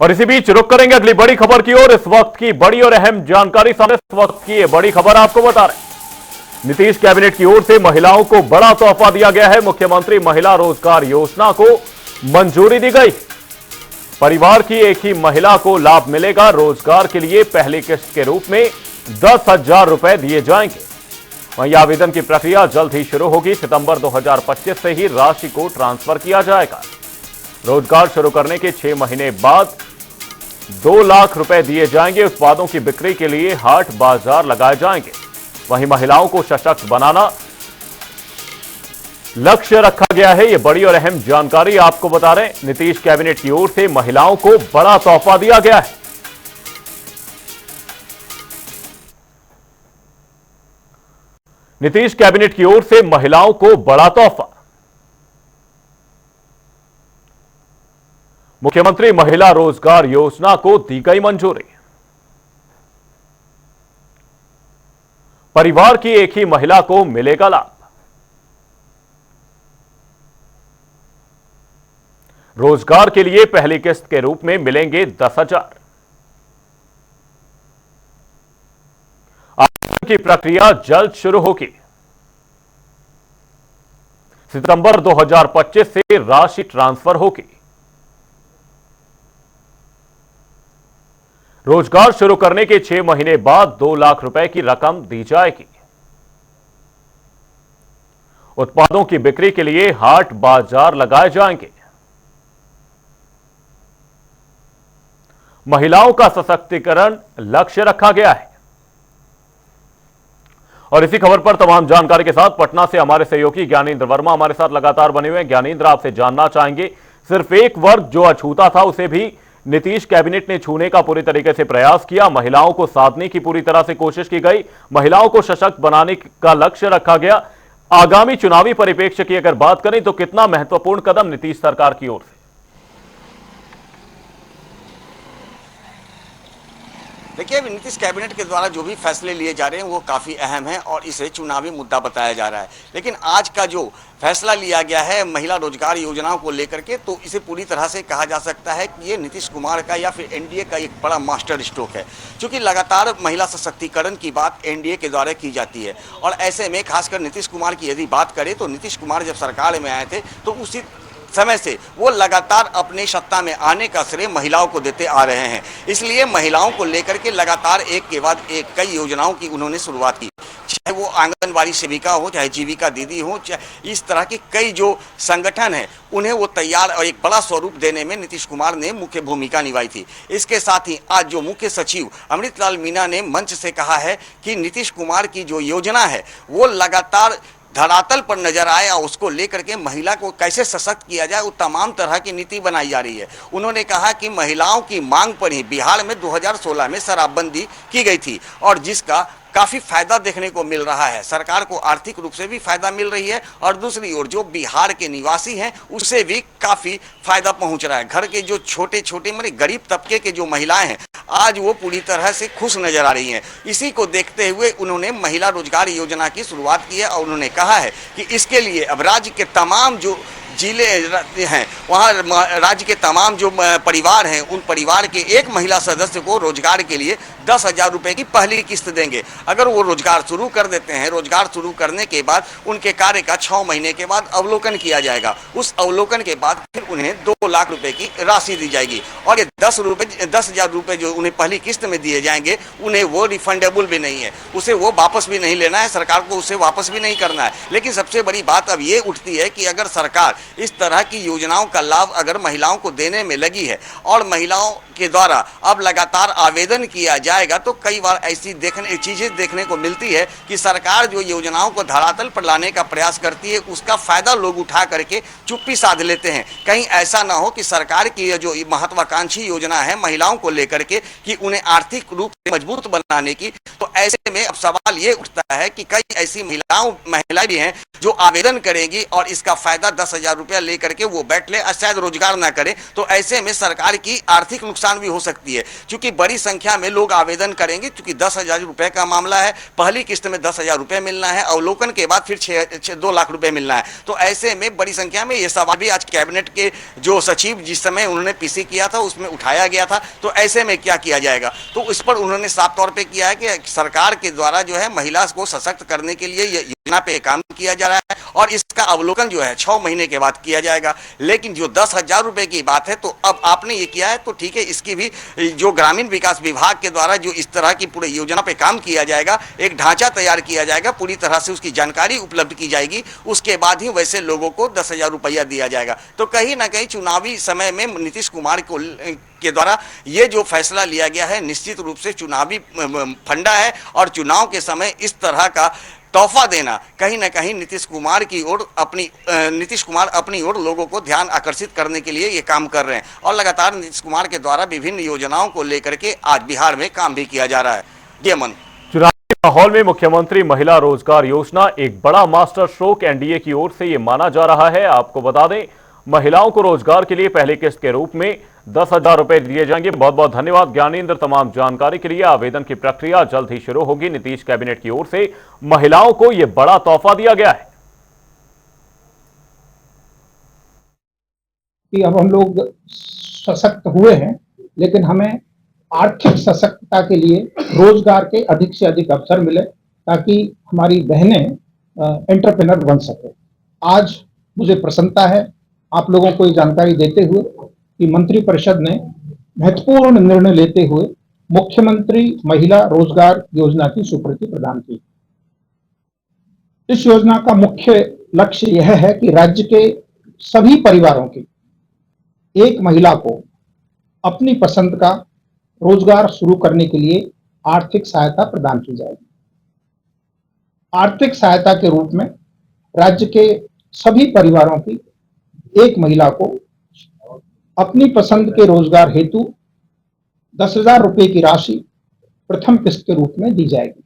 और इसी बीच रुक करेंगे अगली बड़ी खबर की ओर। इस वक्त की बड़ी और अहम जानकारी सामने, इस वक्त की ये बड़ी खबर आपको बता रहे हैं। नीतीश कैबिनेट की ओर से महिलाओं को बड़ा तोहफा दिया गया है। मुख्यमंत्री महिला रोजगार योजना को मंजूरी दी गई। परिवार की एक ही महिला को लाभ मिलेगा। रोजगार के लिए पहली किस्त के रूप में 10,000 रुपए दिए जाएंगे। वहीं आवेदन की प्रक्रिया जल्द ही शुरू होगी। सितंबर 2025 से ही राशि को ट्रांसफर किया जाएगा। रोजगार शुरू करने के 6 महीने बाद 2 लाख रुपए दिए जाएंगे। उत्पादों की बिक्री के लिए हाट बाजार लगाए जाएंगे। वहीं महिलाओं को सशक्त बनाना लक्ष्य रखा गया है। यह बड़ी और अहम जानकारी आपको बता रहे हैं। नीतीश कैबिनेट की ओर से महिलाओं को बड़ा तोहफा दिया गया है। नीतीश कैबिनेट की ओर से महिलाओं को बड़ा तोहफा। मुख्यमंत्री महिला रोजगार योजना को दी गई मंजूरी। परिवार की एक ही महिला को मिलेगा लाभ। रोजगार के लिए पहली किस्त के रूप में मिलेंगे 10,000। आवेदन की प्रक्रिया जल्द शुरू होगी। सितंबर 2025 से राशि ट्रांसफर होगी। रोजगार शुरू करने के 6 महीने बाद 2 लाख रुपए की रकम दी जाएगी। उत्पादों की बिक्री के लिए हाट बाजार लगाए जाएंगे। महिलाओं का सशक्तिकरण लक्ष्य रखा गया है। और इसी खबर पर तमाम जानकारी के साथ पटना से हमारे सहयोगी ज्ञानेंद्र वर्मा हमारे साथ लगातार बने हुए हैं। ज्ञानेंद्र, आपसे जानना चाहेंगे, सिर्फ एक वर्ग जो अछूता था उसे भी नीतीश कैबिनेट ने छूने का पूरी तरीके से प्रयास किया। महिलाओं को साधने की पूरी तरह से कोशिश की गई। महिलाओं को सशक्त बनाने का लक्ष्य रखा गया। आगामी चुनावी परिप्रेक्ष्य की अगर बात करें तो कितना महत्वपूर्ण कदम नीतीश सरकार की ओर से? देखिए, नीतीश कैबिनेट के द्वारा जो भी फैसले लिए जा रहे हैं वो काफ़ी अहम है और इसे चुनावी मुद्दा बताया जा रहा है। लेकिन आज का जो फैसला लिया गया है महिला रोजगार योजनाओं को लेकर के, तो इसे पूरी तरह से कहा जा सकता है कि ये नीतीश कुमार का या फिर एनडीए का एक बड़ा मास्टर स्ट्रोक है। क्योंकि लगातार महिला सशक्तिकरण की बात एनडीए के द्वारा की जाती है और ऐसे में खासकर नीतीश कुमार की यदि बात करें तो नीतीश कुमार जब सरकार में आए थे तो उसी समय से वो लगातार अपने सत्ता में आने का श्रेय महिलाओं को देते आ रहे हैं। इसलिए महिलाओं को लेकर के लगातार एक के बाद एक कई योजनाओं की उन्होंने शुरुआत की। चाहे वो आंगनबाड़ी सेविका हो, चाहे जीविका दीदी हो, चाहे इस तरह के कई जो संगठन हैं उन्हें वो तैयार और एक बड़ा स्वरूप देने में नीतीश कुमार ने मुख्य भूमिका निभाई थी। इसके साथ ही आज जो मुख्य सचिव अमृतलाल मीना ने मंच से कहा है कि नीतीश कुमार की जो योजना है वो लगातार धरातल पर नजर आए और उसको लेकर के महिला को कैसे सशक्त किया जाए वो तमाम तरह की नीति बनाई जा रही है। उन्होंने कहा कि महिलाओं की मांग पर ही बिहार में 2016 में शराबबंदी की गई थी और जिसका काफ़ी फायदा देखने को मिल रहा है। सरकार को आर्थिक रूप से भी फायदा मिल रही है और दूसरी ओर जो बिहार के निवासी हैं उससे भी काफ़ी फायदा पहुंच रहा है। घर के जो छोटे छोटे मतलब गरीब तबके के जो महिलाएं हैं आज वो पूरी तरह से खुश नजर आ रही हैं। इसी को देखते हुए उन्होंने महिला रोजगार योजना की शुरुआत की है और उन्होंने कहा है कि इसके लिए अब राज्य के तमाम जो जिले हैं वहाँ राज्य के तमाम जो परिवार हैं उन परिवार के एक महिला सदस्य को रोजगार के लिए 10,000 रुपये की पहली किस्त देंगे। अगर वो रोजगार शुरू कर देते हैं, रोजगार शुरू करने के बाद उनके कार्य का 6 महीने के बाद अवलोकन किया जाएगा। उस अवलोकन के बाद फिर उन्हें 2 लाख रुपए की राशि दी जाएगी और ये 10,000 रुपये जो उन्हें पहली किस्त में दिए जाएंगे उन्हें वो रिफंडेबल भी नहीं है, उसे वो वापस भी नहीं लेना है, सरकार को उसे वापस भी नहीं करना है। लेकिन सबसे बड़ी बात अब ये उठती है कि अगर सरकार इस तरह की योजनाओं का लाभ अगर महिलाओं को देने में लगी है और महिलाओं के द्वारा अब लगातार आवेदन किया जाएगा तो कई बार ऐसी चीजें देखने को मिलती है कि सरकार जो योजनाओं को धरातल पर लाने का प्रयास करती है उसका फायदा लोग उठा करके चुप्पी साध लेते हैं। कहीं ऐसा ना हो कि सरकार की जो महत्वाकांक्षी योजना है महिलाओं को लेकर के कि उन्हें आर्थिक रूप से मजबूत बनाने की, तो ऐसे में अब सवाल ये उठता है कि कई ऐसी महिलाएं भी हैं जो आवेदन करेंगी और इसका फायदा 10,000 10,000 रुपया लेकर के वो बैठ ले और शायद रोजगार ना करे, तो ऐसे में सरकार की आर्थिक नुकसान भी हो सकती है, क्योंकि बड़ी संख्या में लोग आवेदन करेंगे। क्योंकि 10,000 रुपए का मामला है, पहली किस्त में 10,000 रुपए मिलना है, अवलोकन के बाद फिर 2 लाख रुपए मिलना है। तो ऐसे में बड़ी संख्या में ये सवाल भी आज कैबिनेट के जो सचिव जिस समय उन्होंने पीसी किया था उसमें उठाया गया था। तो ऐसे में क्या किया जाएगा, तो इस पर उन्होंने साफ तौर पे किया है कि सरकार के द्वारा जो है महिला को सशक्त करने के लिए ये योजना पे काम किया जा रहा है और इसका अवलोकन जो है 6 महीने के बाद किया जाएगा। लेकिन जो 10,000 रुपए की बात है, तो अब आपने ये किया है तो ठीक है, इसकी भी जो ग्रामीण विकास विभाग के द्वारा जो इस तरह की पूरी योजना पे काम किया जाएगा, एक ढांचा तैयार किया जाएगा, पूरी तरह से उसकी जानकारी उपलब्ध की जाएगी, उसके बाद ही वैसे लोगों को 10,000 रुपया दिया जाएगा। तो कहीं ना कहीं चुनावी समय में नीतीश कुमार के द्वारा ये जो फैसला लिया गया है निश्चित रूप से चुनावी फंडा है और चुनाव के समय इस तरह का तोहफा देना कहीं ना कहीं नीतीश कुमार अपनी ओर लोगों को ध्यान आकर्षित करने के लिए ये काम कर रहे हैं। और लगातार नीतीश कुमार के द्वारा विभिन्न योजनाओं को लेकर के आज बिहार में काम भी किया जा रहा है। जी अमन। चुनावी माहौल में मुख्यमंत्री महिला रोजगार योजना एक बड़ा मास्टर स्ट्रोक एनडीए की ओर से ये माना जा रहा है। आपको बता दें, महिलाओं को रोजगार के लिए पहली किस्त के रूप में 10,000 रुपए दिए जाएंगे। बहुत बहुत धन्यवाद ज्ञानेंद्र तमाम जानकारी के लिए। आवेदन की प्रक्रिया जल्द ही शुरू होगी। नीतीश कैबिनेट की ओर से महिलाओं को यह बड़ा तोहफा दिया गया है कि अब हम लोग सशक्त हुए हैं, लेकिन हमें आर्थिक सशक्तता के लिए रोजगार के अधिक से अधिक अवसर मिले ताकि हमारी बहनें एंटरप्रेन्योर बन सके। आज मुझे प्रसन्नता है आप लोगों को ये जानकारी देते हुए कि मंत्रिपरिषद ने महत्वपूर्ण निर्णय लेते हुए मुख्यमंत्री महिला रोजगार योजना की स्वीकृति प्रदान की। इस योजना का मुख्य लक्ष्य यह है कि राज्य के सभी परिवारों की एक महिला को अपनी पसंद का रोजगार शुरू करने के लिए आर्थिक सहायता प्रदान की जाएगी। आर्थिक सहायता के रूप में राज्य के सभी परिवारों की एक महिला को अपनी पसंद के रोजगार हेतु 10,000 रुपए की राशि प्रथम किस्त के रूप में दी जाएगी।